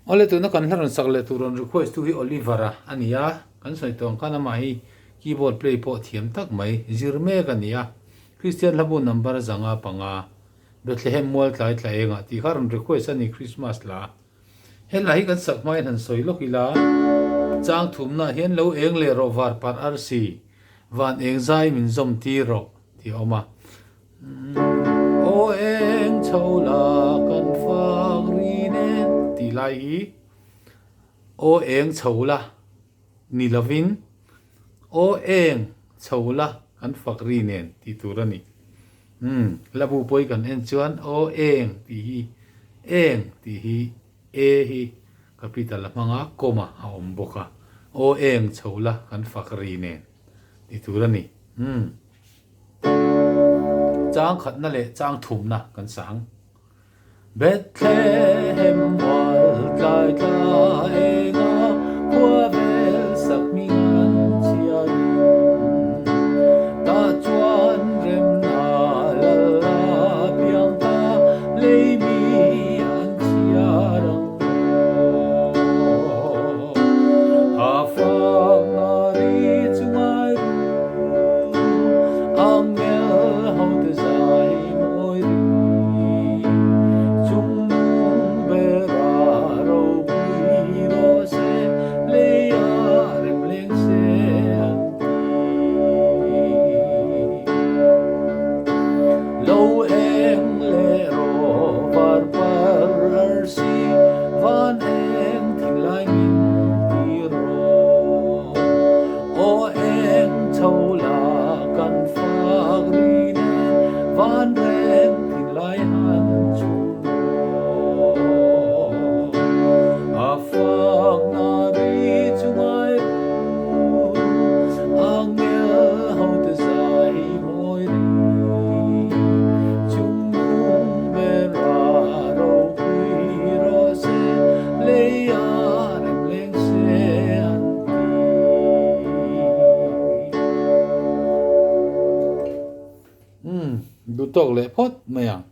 ole tu na kan hlan sak le turon request tu hi Olivera ania kan soi tong kana ma hi keyboard play po thiam tak mai zirme kan nia Christian labu number zanga panga Bethlehem mol tlai tlai nga ti kharon request ani Christmas la hela hi kan sak mai han soi lokila chang thumna hian lo eng le ro var par rc van eng zai min zom ti ro ti oma o eng chola kan fak ri nen ti lai hi o eng chola ni lovin o eng chola kan fak ri nen ti turani labu poi kan en chuan o eng ti hi e hi capital manga koma a om boka o eng chola kan fak ri nen ti turani chang khat na le chang thum na kan sang Bethlehem wal tlai tlai nga kwa vel sak mi ngan chia ta chuan rem na la la piang ta le mi an chia rang a fa na ri chungai ang mel ho te zai moi van rem thing lai han chung a fak na ri chungai ang mel ho te zai moi ri chung mung be ra ro hui ro se le ya rem leng se an ti du tok le phot mayang